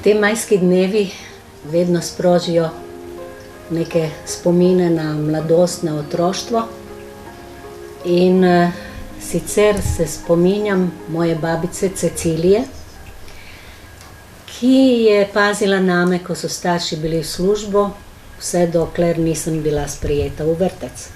Te majski dnevi vedno sprožijo neke spomine na mladost, na otroštvo. In sicer se spominjam moje babice Cecilije, ki je pazila name, ko so starši bili v službo, vse dokler nisem bila sprejeta v vrtec.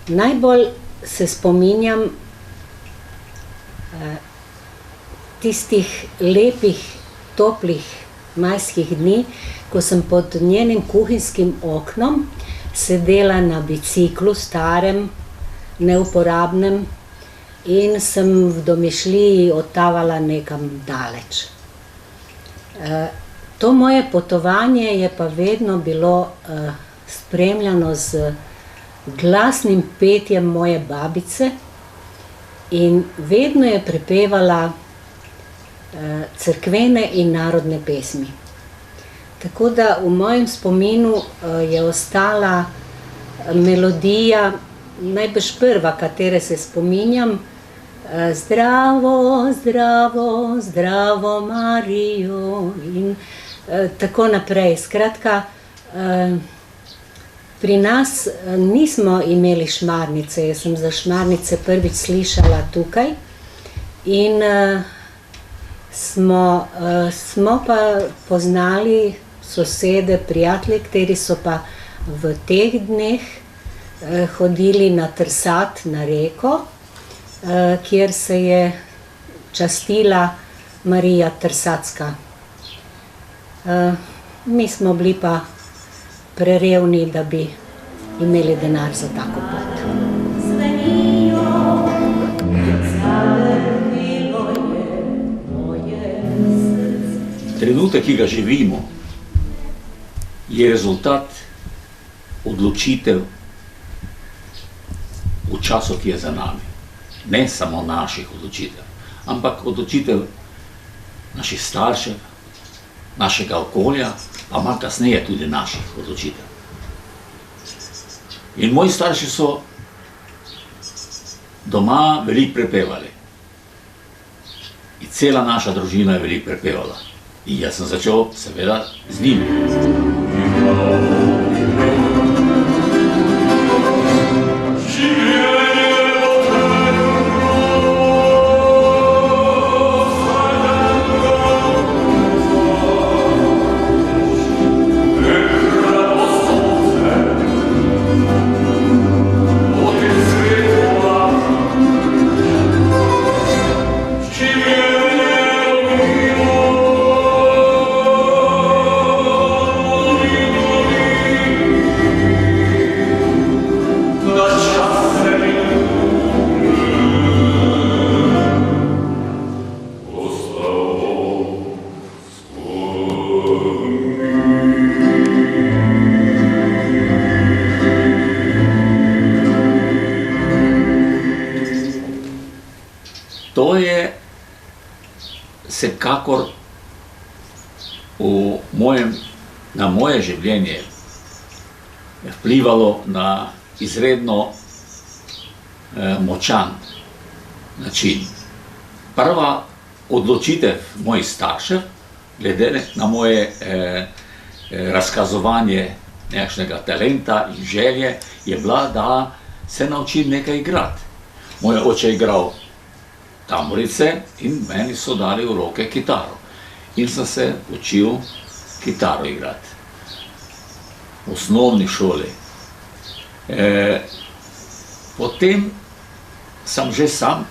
Najbolj se spominjam tistih lepih, toplih majskih dni, ko sem pod njenim kuhinjskim oknom sedela na biciklu, starem, neuporabnem, in sem v domišljiji odtavala nekam daleč. To moje potovanje je pa vedno bilo spremljano z glasnim petjem moje babice in vedno je prepevala cerkvene in narodne pesmi. Tako da v mojem spominu je ostala melodija, najbrž prva, katere se spominjam, Zdravo, zdravo, zdravo Marijo in tako naprej. Skratka, pri nas nismo imeli šmarnice, jaz sem za šmarnice prvič slišala tukaj in smo pa poznali sosede, prijatelje, kateri so pa v teh dneh hodili na trsat na reko, kjer se je častila Marija Trsatska. Mi smo bili pa prerevni, da bi imeli denar za tako pot. Trenutek, ki ga živimo, je rezultat odločitev v času, ki je za nami. Ne samo naših odločitev, ampak odločitev naših staršev, našega okolja, pa malo kasneje tudi naših odločitev. In moji starši so doma veliko prepevali. In cela naša družina je veliko prepevala. In jaz sem začel seveda z njimi. To je vsekakor na moje življenje vplivalo na izredno močan način. Prva odločitev mojih staršev, glede na moje razkazovanje nekakšnega talenta in želje, je bila, da se naučim nekaj igrati. Moj oče je igral tamburice in meni so dali v roke kitaro. In sem se učil kitaro igrati. V osnovni šoli. Potem sem že sam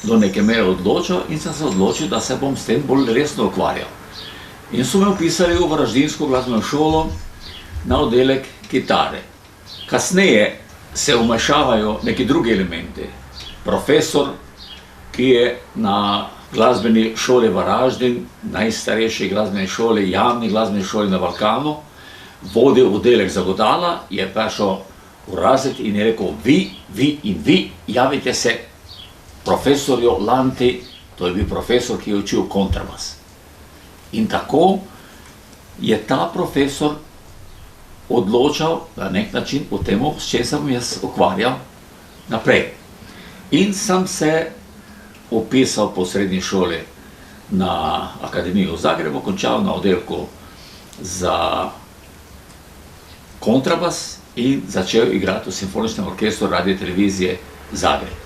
do neke mere odločil in sem se odločil, da se bom s tem bolj resno ukvarjal. In so me vpisali v varaždinsko glasbeno šolo na oddelek kitare. Kasneje se vmešavajo neki drugi elementi. Profesor, ki je na glasbeni šoli Varaždin, najstarejši glasbeni šoli, javni glasbeni šoli na Balkanu, vodil oddelek za godala, je prišel v razred in je rekel, vi in vi javite se profesorju Lanti, to je bil profesor, ki je učil kontrabas. In tako je ta profesor odločal na nek način o tem, s čem sem jaz ukvarjal naprej. In sem se upisal po srednji šoli na akademiji v Zagrebu, končal na oddelku za kontrabas in začel igrati v simfoničnem orkestru Radiotelevizije Zagreb.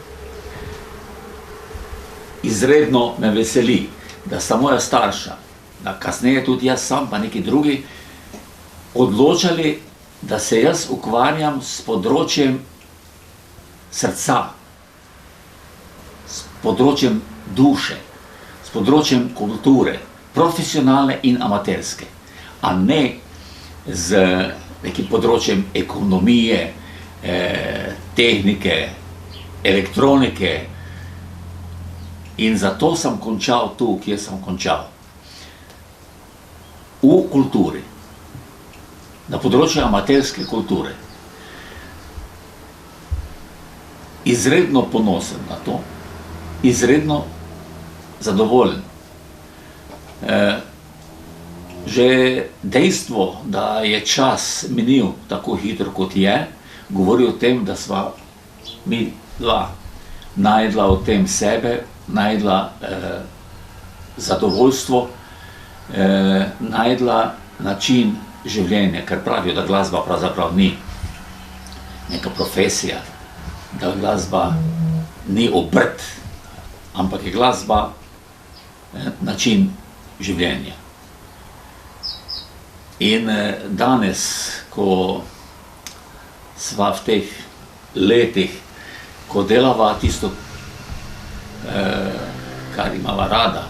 Izredno me veseli, da sta moja starša, da kasneje tudi jaz sam, pa neki drugi, odločali, da se jaz ukvarjam s področjem srca, s področjem duše, s področjem kulture, profesionalne in amaterske, a ne z nekim področjem ekonomije, tehnike, elektronike. In zato sem končal tu, kjer sem končal. V kulturi, na področju amaterske kulture. Izredno ponosen na to, izredno zadovoljen. Že dejstvo, da je čas minil tako hitro, kot je, govori o tem, da sva mi dva najdla v tem sebe, najdla zadovoljstvo, najdla način življenja, ker pravijo, da glasba pravzaprav ni neka profesija, da glasba ni obrt, ampak je glasba način življenja. In danes, ko sva v teh letih, ko delava tisto, kar imava rada,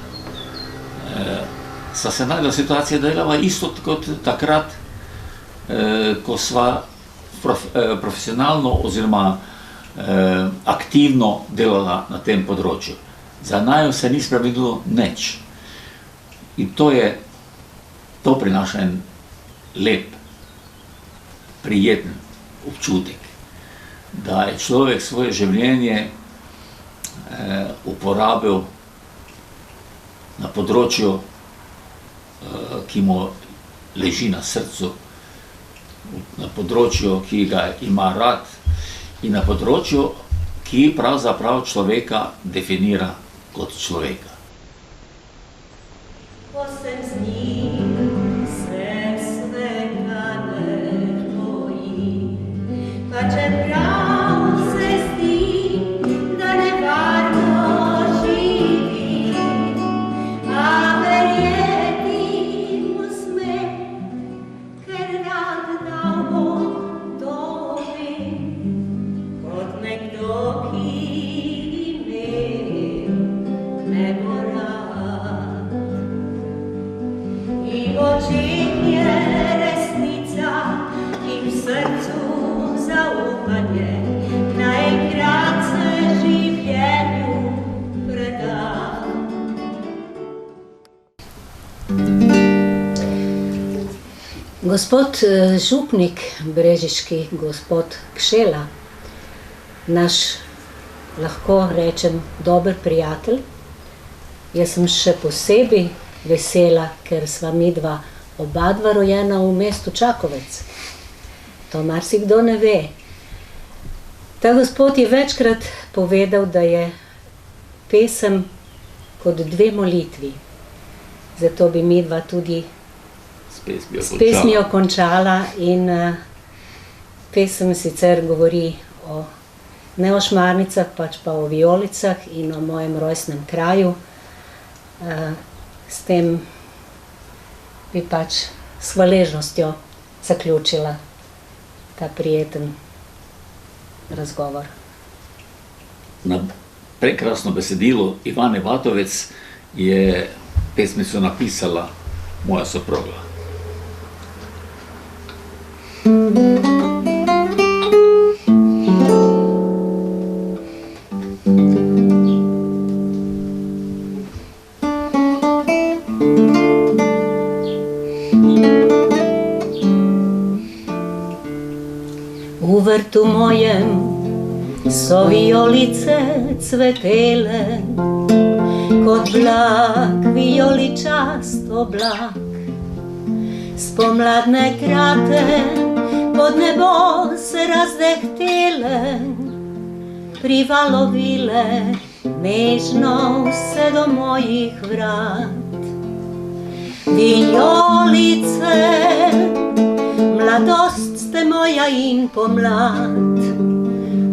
sva se najdla v situaciji, da delava isto kot takrat, ko sva profesionalno oziroma aktivno delala na tem področju. Za naju se ni spremenilo nič. In to prinaša en lep, prijeten občutek, da je človek svoje življenje uporabil na področju, ki mu leži na srcu, na področju, ki ga ima rad in na področju, ki pravzaprav človeka definira kot človeka. Ko sem z njim, se svega ne boji, pa čeprav se zdi, da nevarno živi, a verjeti mu sme, ker rad dal Bog to ve, kot nekdo, ki imel me bo rad. In v očeh je resnica in v srcu zaupanje, naenkrat se življenju preda. Gospod župnik brežiški, gospod Kšela, naš, lahko rečem, dober prijatelj. Jaz sem še posebej vesela, ker sva midva obadva rojena v mestu Čakovec. To marsikdo ne ve. Ta gospod je večkrat povedal, da je pesem kot dve molitvi. Zato bi midva tudi s pesmijo končala in pesem sicer govori ne o šmarnicah, pač pa o vijolicah in o mojem rojstnem kraju. S tem bi pač s hvaležnostjo zaključila ta prijeten razgovor. Na prekrasno besedilo Ivane Vatovec je pesmico napisala moja soproga. V vrtu mojem so vijolice cvetele, kot blag vijoličast oblak. Spomladne krate pod nebo se razdehtele, privalovile nežno vse do mojih vrat. Vijolice, mladost ste moja in pomlad,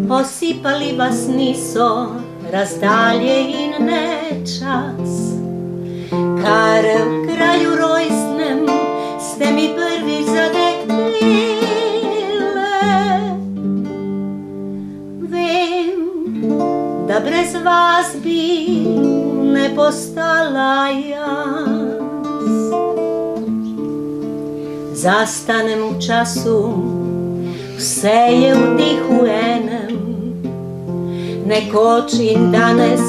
osipali vas niso razdalje in nečas. Kar v kraju rojstnem ste mi prvič zadehnile. Vem, da brez vas bi ne postala jaz. Zastanem v času, vse je v dihu enem, nekoč in danes,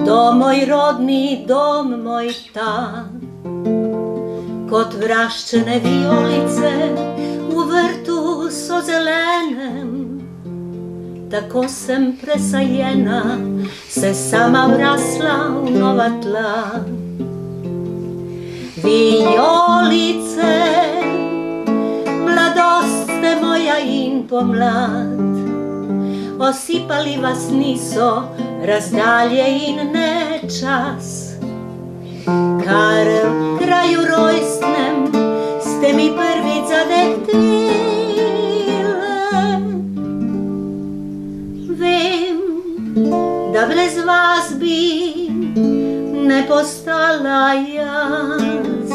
dom moj rodni, dom moj ta. Kot vraščene vijolice v vrtu so zelenem, tako sem presajena, se sama vrasla v nova tla. Vijolice, mladost ste moja in pomlad, osipali vas niso razdalje in nečas. Kar v kraju rojstnem ste mi prvič zadehtile. Vem, da brez vas bi ne postala jaz.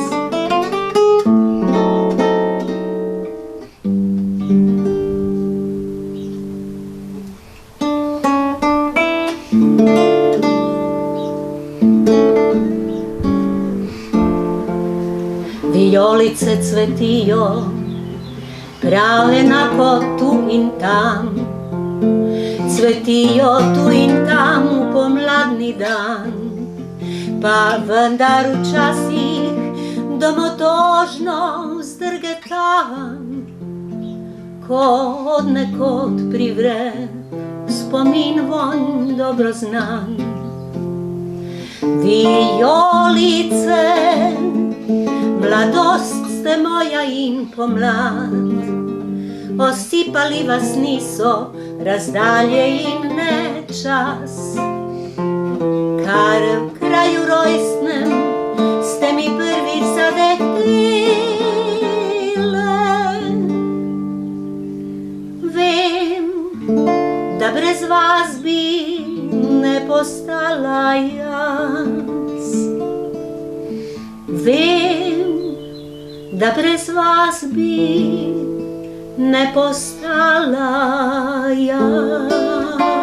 Vijolice cvetijo, prav enako tu in tam, cvetijo tu in tam v pomladni dan, pa vendar včasih domotožno vzdrgetam, ko od nekod privre spomin vonj dobro znan. Vijolice, mladost ste moja in pomlad, osipali vas niso razdalje in nečas. Kar v kraju rojstnem ste mi prvič zadehtile. Vem, da brez vas bi ne postala jaz. Vem, da brez vas bi ne postala jaz.